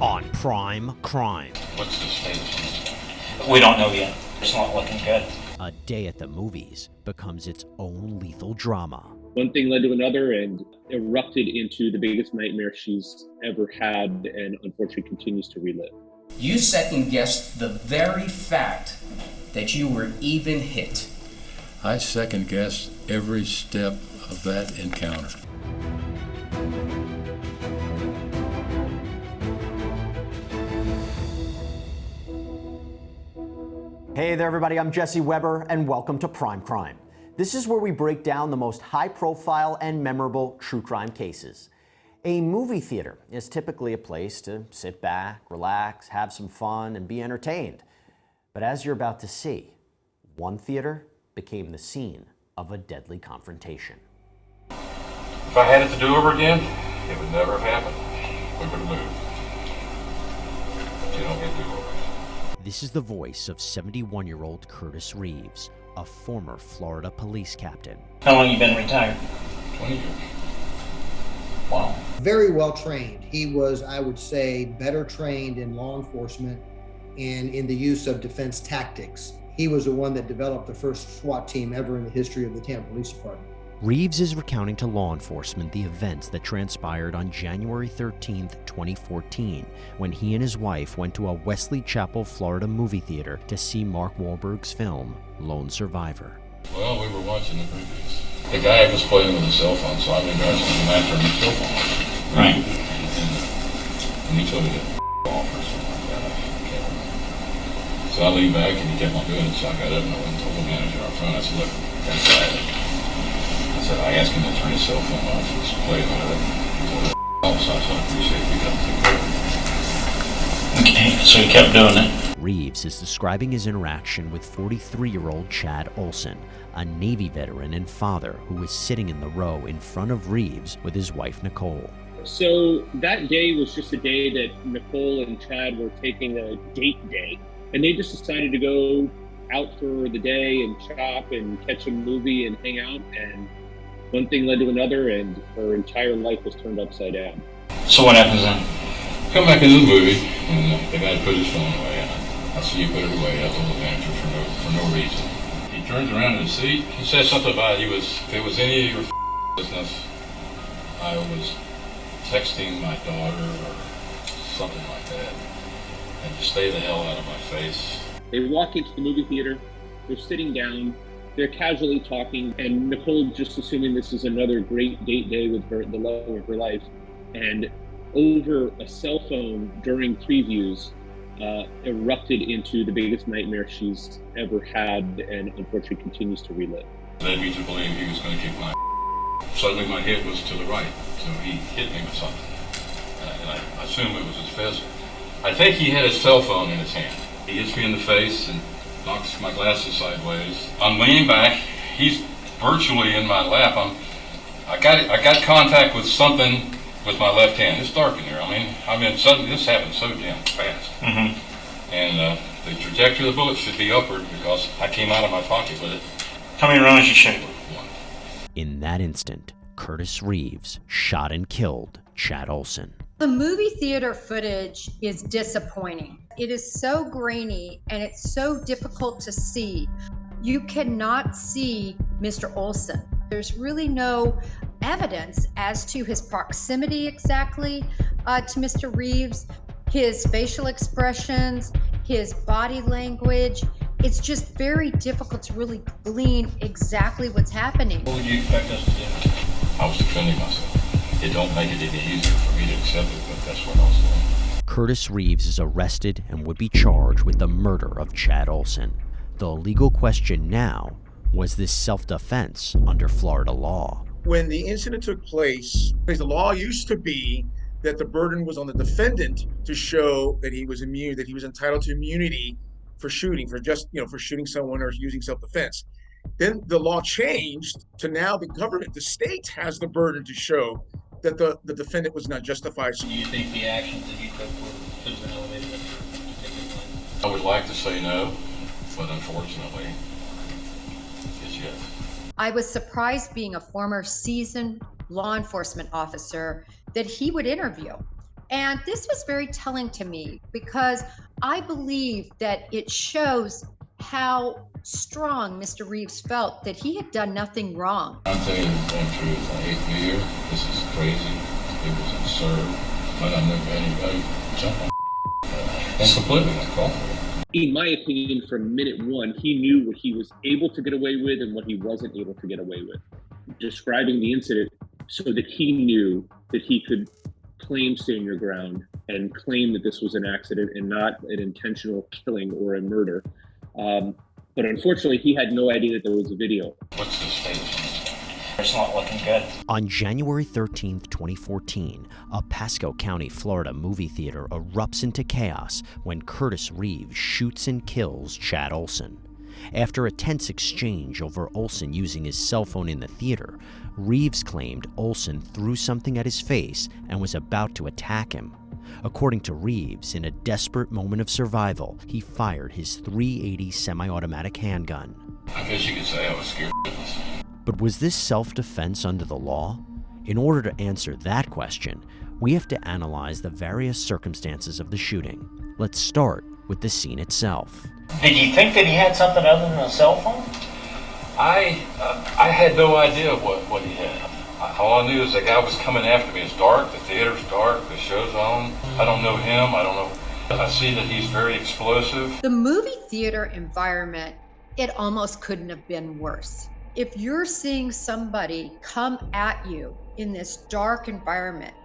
on Prime Crime. What's the status on this guy? We don't know yet. It's not looking good. A day at the movies becomes its own lethal drama. One thing led to another and erupted into the biggest nightmare she's ever had and unfortunately continues to relive. You second-guessed the very fact that you were even hit. I second-guessed every step of that encounter. Hey there, everybody. I'm Jesse Weber, and welcome to Prime Crime. This is where we break down the most high-profile and memorable true crime cases. A movie theater is typically a place to sit back, relax, have some fun, and be entertained. But as you're about to see, one theater became the scene of a deadly confrontation. If I had it to do over again, it would never have happened. We would have moved. But you don't get do-overs. This is the voice of 71-year-old Curtis Reeves, a former Florida police captain. How long you been retired? 20 years. Wow. Very well trained. He was, I would say, better trained in law enforcement and in the use of defense tactics. He was the one that developed the first SWAT team ever in the history of the Tampa Police Department. Reeves is recounting to law enforcement the events that transpired on January 13th, 2014, when he and his wife went to a Wesley Chapel, Florida movie theater to see Mark Wahlberg's film, Lone Survivor. Well, we were watching the movies. The guy was playing with a cell phone, so I think I was going after him with a cell phone. Right. And he told me to off or something like that. I can't remember. So I leaned back and he kept on doing it, so I got up and I went and told the manager out front. I said, look, that's right. I said, I asked him to turn his cell phone off. He was playing with it. He told me off, so I said, I appreciate it. We got to take care of it. Okay, so he kept doing it. Reeves is describing his interaction with 43-year-old Chad Oulson, a Navy veteran and father who was sitting in the row in front of Reeves with his wife, Nicole. So that day was just a day that Nicole and Chad were taking a date day, and they just decided to go out for the day and shop and catch a movie and hang out, and one thing led to another, and her entire life was turned upside down. So what happens then? Come back into the movie, and the guy put his phone away. And I see you put it away. I told the manager for no reason. He turns around in his seat. He says something about if it was any of your business, I was texting my daughter or something like that, and to stay the hell out of my face. They walk into the movie theater, they're sitting down, they're casually talking, and Nicole just assuming this is another great date day with her, the love of her life, and over a cell phone during previews, erupted into the biggest nightmare she's ever had and unfortunately continues to relive. Led me to believe he was going to kick my Suddenly my hit was to the right, so he hit me with something. And I assume it was his fist. I think he had his cell phone in his hand. He hits me in the face and knocks my glasses sideways. I'm leaning back. He's virtually in my lap. I got contact with something with my left hand. It's dark in there. I mean, suddenly this happened so damn fast. Mm-hmm. And the trajectory of the bullet should be upward because I came out of my pocket with it. How many rounds you shoot? One. In that instant, Curtis Reeves shot and killed Chad Oulson. The movie theater footage is disappointing. It is so grainy and it's so difficult to see. You cannot see Mr. Oulson. There's really no evidence as to his proximity exactly to Mr. Reeves, his facial expressions, his body language. It's just very difficult to really glean exactly what's happening. What would you expect us to do? I was defending myself. It don't make it any easier for me to accept it, but that's what I was doing. Curtis Reeves is arrested and would be charged with the murder of Chad Oulson. The legal question now, was this self-defense under Florida law? When the incident took place, the law used to be that the burden was on the defendant to show that he was immune, that he was entitled to immunity for shooting, for shooting someone or using self-defense. Then the law changed to now the government, the state has the burden to show that the defendant was not justified. Do you think the actions that you took should have been elevated? I would like to say no, but unfortunately, it's yes. I was surprised, being a former seasoned law enforcement officer, that he would interview. And this was very telling to me because I believe that it shows how strong Mr. Reeves felt that he had done nothing wrong. I'm telling you the damn truth. I hate to be here. This is crazy. It was absurd. But I never had anybody jump on and completely uncomfortable. In my opinion, from minute one, he knew what he was able to get away with and what he wasn't able to get away with. Describing the incident so that he knew that he could claim stand your ground and claim that this was an accident and not an intentional killing or a murder. But unfortunately, he had no idea that there was a video. What's the status on this? It's not looking good. On January 13th, 2014, a Pasco County, Florida movie theater erupts into chaos when Curtis Reeves shoots and kills Chad Oulson. After a tense exchange over Oulson using his cell phone in the theater, Reeves claimed Oulson threw something at his face and was about to attack him. According to Reeves, in a desperate moment of survival, he fired his .380 semi-automatic handgun. I guess you could say I was scared shitless. But was this self-defense under the law? In order to answer that question, we have to analyze the various circumstances of the shooting. Let's start with the scene itself. Did you think that he had something other than a cell phone? I had no idea what he had. All I knew is the guy was coming after me. It's dark, the theater's dark, the show's on. I don't know him, I don't know. I see that he's very explosive. The movie theater environment, it almost couldn't have been worse. If you're seeing somebody come at you in this dark environment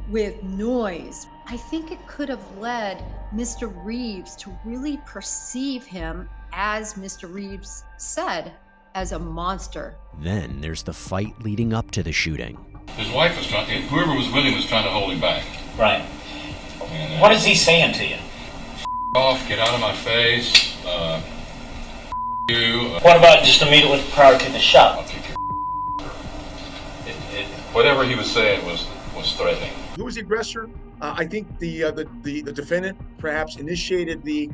with noise, I think it could have led Mr. Reeves to really perceive him, as Mr. Reeves said, as a monster. Then there's the fight leading up to the shooting. His wife was trying, whoever was with him was trying to hold him back. Right. And, What is he saying to you? Off, get out of my face, you. What about just immediately prior to the shot? I'll kick your whatever he was saying was threatening. Who was the aggressor? I think the defendant perhaps initiated the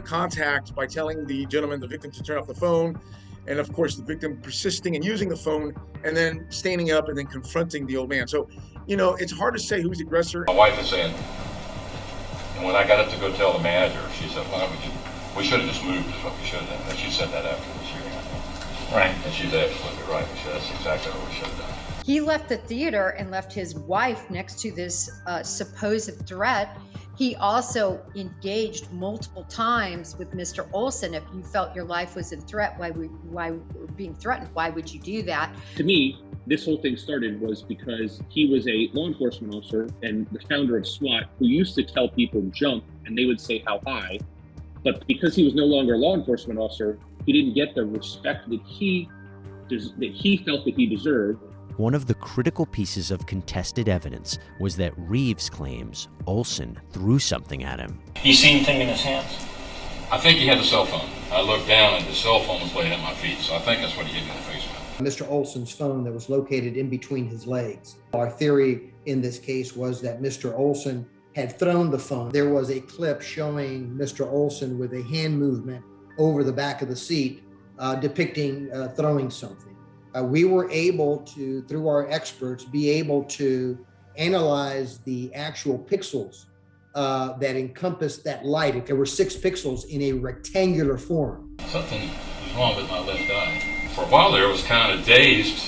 contact by telling the victim to turn off the phone, and of course the victim persisting and using the phone, and then standing up and then confronting the old man. So, it's hard to say who's the aggressor. My wife is saying, and when I got up to go tell the manager, she said, "Why would you? We should have just moved. Is what we should have done." And she said that after the shooting, I think. Right. And she's absolutely right. She said that's exactly what we should have done. He left the theater and left his wife next to this supposed threat. He also engaged multiple times with Mr. Oulson. If you felt your life was in threat, why were being threatened? Why would you do that? To me, this whole thing started was because he was a law enforcement officer and the founder of SWAT who used to tell people jump and they would say how high. But because he was no longer a law enforcement officer, he didn't get the respect that he felt that he deserved. One of the critical pieces of contested evidence was that Reeves claims Oulson threw something at him. You see anything in his hands? I think he had a cell phone. I looked down and his cell phone was laying at my feet, so I think that's what he hit me in the face with. Mr. Oulson's phone that was located in between his legs. Our theory in this case was that Mr. Oulson had thrown the phone. There was a clip showing Mr. Oulson with a hand movement over the back of the seat depicting throwing something. We were able to, through our experts, be able to analyze the actual pixels that encompassed that light. There were 6 pixels in a rectangular form. Something was wrong with my left eye. For a while there, I was kind of dazed,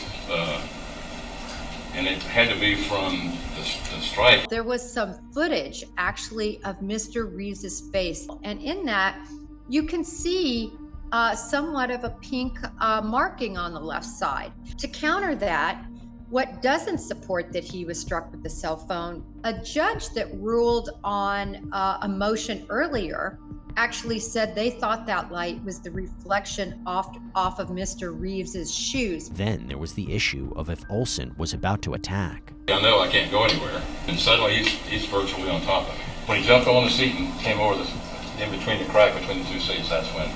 and it had to be from the strike. There was some footage actually of Mr. Reeves' face, and in that you can see somewhat of a pink marking on the left side. To counter that, what doesn't support that he was struck with the cell phone, a judge that ruled on a motion earlier actually said they thought that light was the reflection off of Mr. Reeves' shoes. Then there was the issue of if Oulson was about to attack. I know I can't go anywhere, and suddenly he's virtually on top of me. When he jumped on the seat and came over in between the crack between the 2 seats, that's when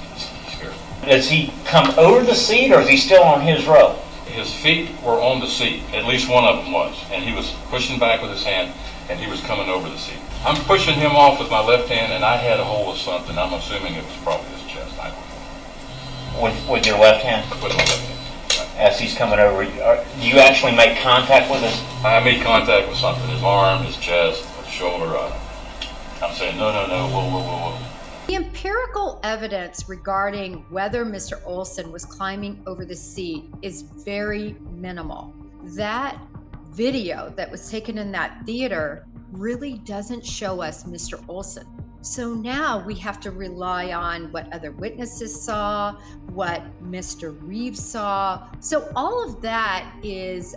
he scared me. Does he come over the seat, or is he still on his row? His feet were on the seat, at least one of them was, and he was pushing back with his hand, and he was coming over the seat. I'm pushing him off with my left hand, and I had a hold of something. I'm assuming it was probably his chest. I don't know. With your left hand? With my left hand. as he's coming over? Do you actually make contact with us? I made contact with something, his arm, his chest, his shoulder. I'm saying, no, whoa. The empirical evidence regarding whether Mr. Oulson was climbing over the seat is very minimal. That video that was taken in that theater really doesn't show us Mr. Oulson. So now we have to rely on what other witnesses saw, what Mr. Reeves saw. So all of that is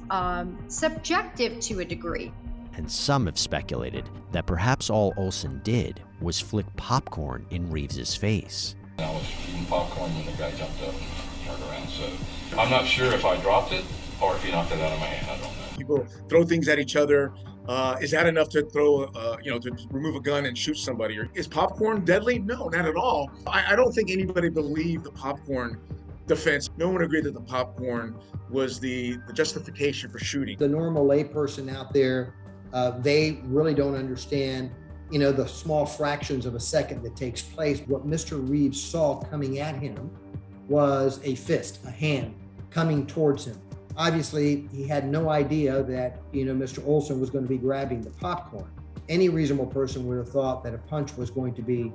subjective to a degree. And some have speculated that perhaps all Oulson did was flick popcorn in Reeves's face. I was eating popcorn when the guy jumped up and turned around, so I'm not sure if I dropped it or if he knocked it out of my hand. I don't know. People throw things at each other. Is that enough to throw, to remove a gun and shoot somebody? Or is popcorn deadly? No, not at all. I don't think anybody believed the popcorn defense. No one agreed that the popcorn was the justification for shooting. The normal layperson out there, they really don't understand, the small fractions of a second that takes place. What Mr. Reeves saw coming at him was a fist, a hand coming towards him. Obviously, he had no idea that, Mr. Oulson was going to be grabbing the popcorn. Any reasonable person would have thought that a punch was going to be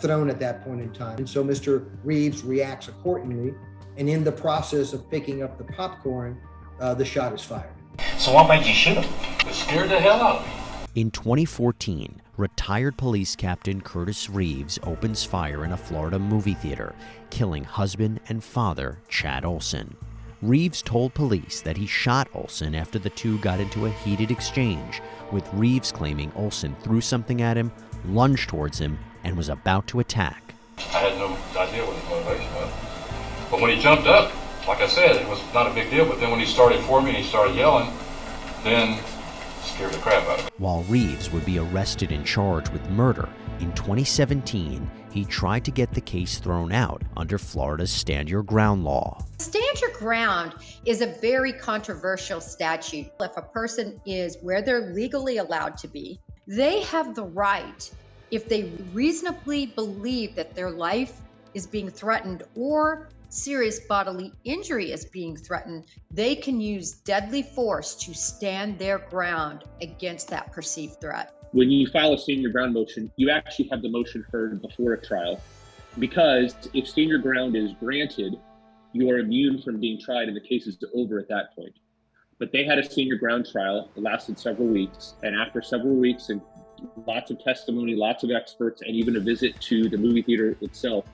thrown at that point in time. And so Mr. Reeves reacts accordingly. And in the process of picking up the popcorn, the shot is fired. So what made you shoot him? It scared the hell out of me. In 2014, retired police captain Curtis Reeves opens fire in a Florida movie theater, killing husband and father Chad Oulson. Reeves told police that he shot Oulson after the two got into a heated exchange, with Reeves claiming Oulson threw something at him, lunged towards him, and was about to attack. I had no idea what his motivation was. But when he jumped up, like I said, it was not a big deal. But then when he started for me and he started yelling, then it scared the crap out of me. While Reeves would be arrested and charged with murder, in 2017, he tried to get the case thrown out under Florida's Stand Your Ground law. Stand your ground is a very controversial statute. If a person is where they're legally allowed to be, they have the right, if they reasonably believe that their life is being threatened or serious bodily injury is being threatened, they can use deadly force to stand their ground against that perceived threat. When you file a stand your ground motion, you actually have the motion heard before a trial, because if stand your ground is granted, you are immune from being tried and the case is over at that point. But they had a stand your ground trial. It lasted several weeks. And after several weeks and lots of testimony, lots of experts, and even a visit to the movie theater itself,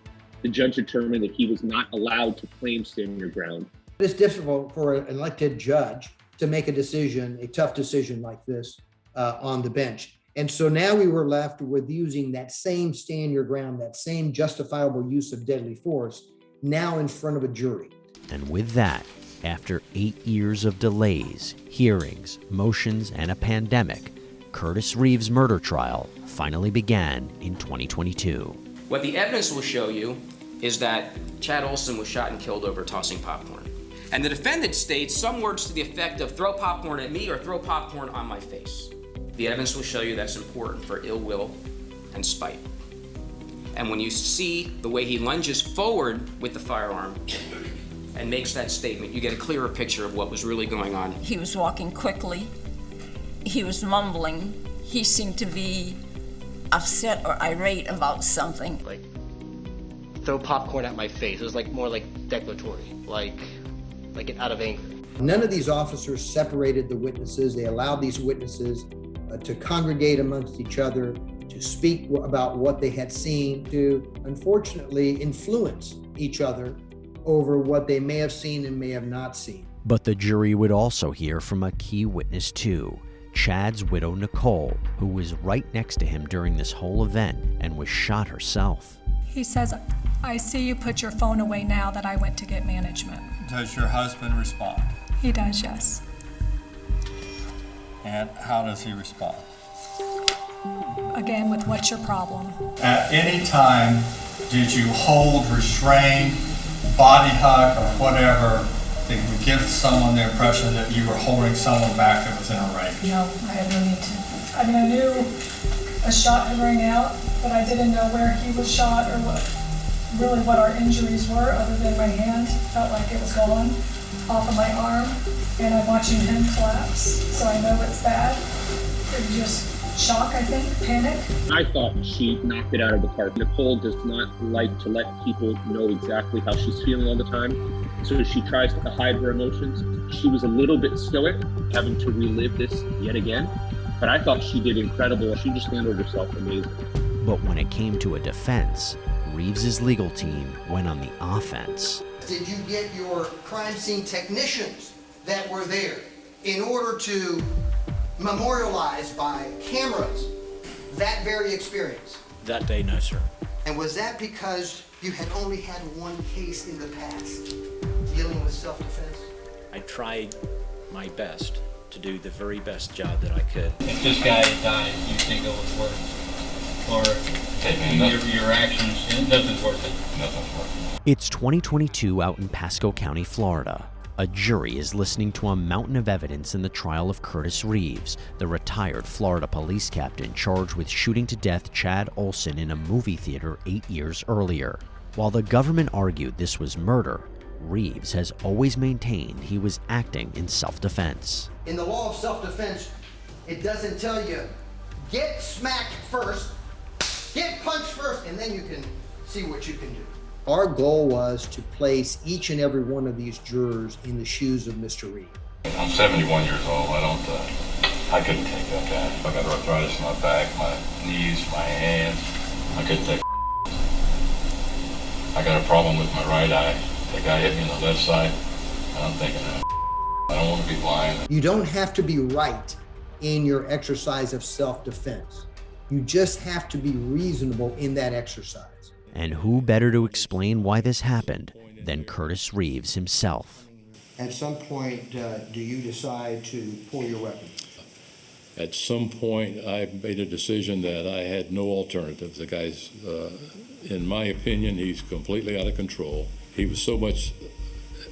the judge determined that he was not allowed to claim stand your ground. It's difficult for an elected judge to make a decision, a tough decision like this on the bench. And so now we were left with using that same stand your ground, that same justifiable use of deadly force, now in front of a jury. And with that, after 8 years of delays, hearings, motions, and a pandemic, Curtis Reeves' murder trial finally began in 2022. What the evidence will show you is that Chad Oulson was shot and killed over tossing popcorn. And the defendant states some words to the effect of throw popcorn at me or throw popcorn on my face. The evidence will show you that's important for ill will and spite. And when you see the way he lunges forward with the firearm and makes that statement, you get a clearer picture of what was really going on. He was walking quickly. He was mumbling. He seemed to be upset or irate about something. Like, throw popcorn at my face. It was more like declaratory, like out of anger. None of these officers separated the witnesses. They allowed these witnesses to congregate amongst each other, to speak about what they had seen, to unfortunately influence each other over what they may have seen and may have not seen. But the jury would also hear from a key witness too, Chad's widow, Nicole, who was right next to him during this whole event and was shot herself. He says, "I see you put your phone away now that I went to get management." Does your husband respond? He does, yes. And how does he respond? Again, with what's your problem? At any time, did you hold, restrain, body hug, or whatever that would give someone the impression that you were holding someone back that was in a range? No, I had no need to. I mean, I knew a shot had rang out, but I didn't know where he was shot or what our injuries were, other than my hand felt like it was gone. off of my arm, and I'm watching him collapse, so I know it's bad. It's just shock, I think, panic. I thought she knocked it out of the park. Nicole does not like to let people know exactly how she's feeling all the time, so she tries to hide her emotions. She was a little bit stoic, having to relive this yet again, but I thought she did incredible. She just handled herself amazing. But when it came to a defense, Reeves's legal team went on the offense. Did you get your crime scene technicians that were there in order to memorialize by cameras that very experience? That day, no, sir. And was that because you had only had one case in the past dealing with self-defense? I tried my best to do the very best job that I could. If this guy had died, you think it was worth it? Or your actions, nothing's worth it? Nothing's worth it. It's 2022 out in Pasco County, Florida. A jury is listening to a mountain of evidence in the trial of Curtis Reeves, the retired Florida police captain charged with shooting to death Chad Oulson in a movie theater 8 years earlier. While the government argued this was murder, Reeves has always maintained he was acting in self-defense. In the law of self-defense, it doesn't tell you, get smacked first, get punched first, and then you can see what you can do. Our goal was to place each and every one of these jurors in the shoes of Mr. Reeves. I'm 71 years old. I couldn't take that guy. I got arthritis in my back, my knees, my hands. I couldn't take. I got a problem with my right eye. The guy hit me on the left side, and I'm thinking, I don't want to be blind. You don't have to be right in your exercise of self-defense. You just have to be reasonable in that exercise. And who better to explain why this happened than Curtis Reeves himself? At some point, do you decide to pull your weapon? At some point, I made a decision that I had no alternative. The guy's, in my opinion, he's completely out of control. He was so much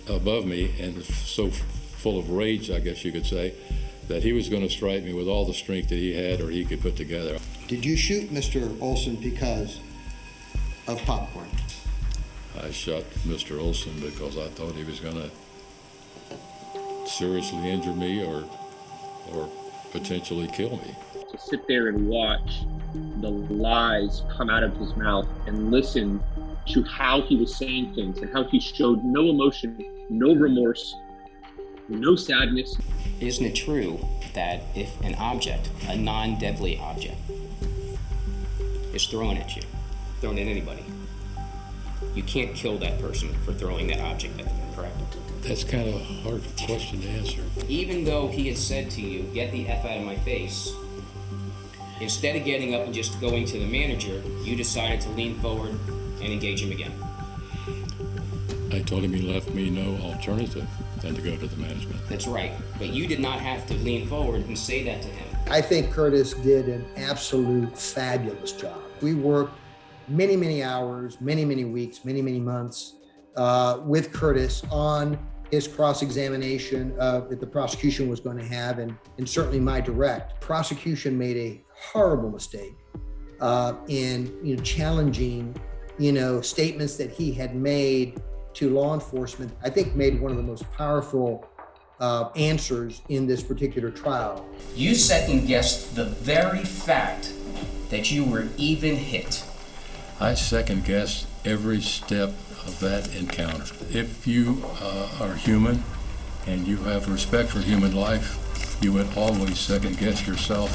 above me and so full of rage, I guess you could say, that he was going to strike me with all the strength that he had or he could put together. Did you shoot Mr. Oulson because of popcorn? I shot Mr. Oulson because I thought he was going to seriously injure me or potentially kill me. To sit there and watch the lies come out of his mouth and listen to how he was saying things and how he showed no emotion, no remorse, no sadness. Isn't it true that if an object, a non-deadly object, is thrown at you, thrown at anybody, you can't kill that person for throwing that object at them, correct? That's kind of a hard question to answer. Even though he had said to you, get the F out of my face, instead of getting up and just going to the manager, you decided to lean forward and engage him again. I told him he left me no alternative than to go to the management. That's right, but you did not have to lean forward and say that to him. I think Curtis did an absolute fabulous job. We worked many, many hours, many, many weeks, many, many months with Curtis on his cross-examination that the prosecution was going to have, and certainly my direct. Prosecution made a horrible mistake in challenging statements that he had made to law enforcement. I think made one of the most powerful answers in this particular trial. You second-guessed the very fact that you were even hit. I second-guessed every step of that encounter. If you are human and you have respect for human life, you would always second-guess yourself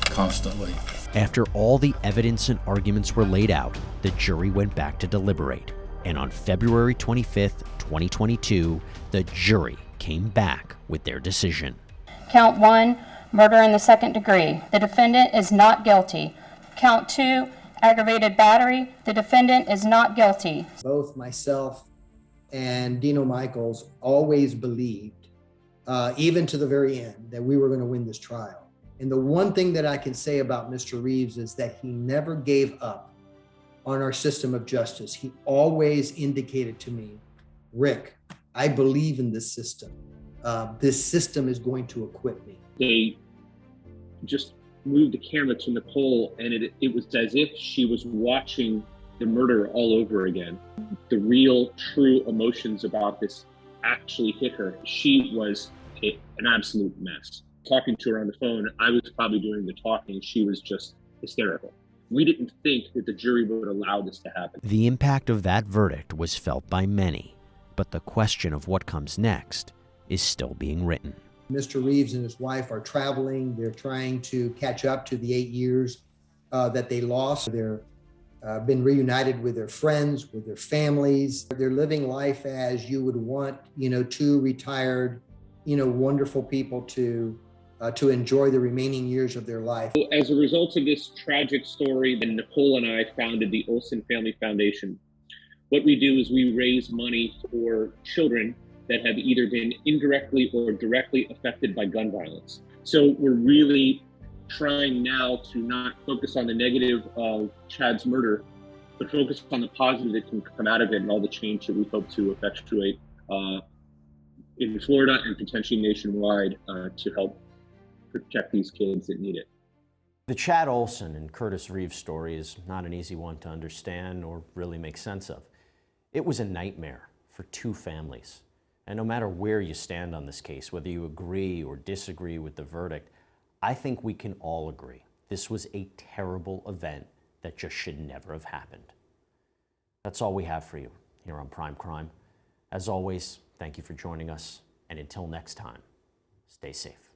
constantly. After all the evidence and arguments were laid out, the jury went back to deliberate. And on February 25th, 2022, the jury came back with their decision. Count 1, murder in the second degree. The defendant is not guilty. Count 2, aggravated battery. The defendant is not guilty. Both myself and Dino Michaels always believed, even to the very end, that we were going to win this trial. And the one thing that I can say about Mr. Reeves is that he never gave up on our system of justice. He always indicated to me, Rick, I believe in this system. This system is going to acquit me. They just moved the camera to Nicole, and it was as if she was watching the murder all over again. The real, true emotions about this actually hit her, she was an absolute mess. Talking to her on the phone, I was probably doing the talking. She was just hysterical. We didn't think that the jury would allow this to happen. The impact of that verdict was felt by many, but the question of what comes next is still being written. Mr. Reeves and his wife are traveling. They're trying to catch up to the 8 years that they lost. They're been reunited with their friends, with their families. They're living life as you would want, two retired, wonderful people to enjoy the remaining years of their life. As a result of this tragic story, then Nicole and I founded the Oulson Family Foundation. What we do is we raise money for children that have either been indirectly or directly affected by gun violence. So we're really trying now to not focus on the negative of Chad's murder, but focus on the positive that can come out of it and all the change that we hope to effectuate in Florida and potentially nationwide to help protect these kids that need it. The Chad Oulson and Curtis Reeves story is not an easy one to understand or really make sense of. It was a nightmare for two families. And no matter where you stand on this case, whether you agree or disagree with the verdict, I think we can all agree this was a terrible event that just should never have happened. That's all we have for you here on Prime Crime. As always, thank you for joining us, and until next time, stay safe.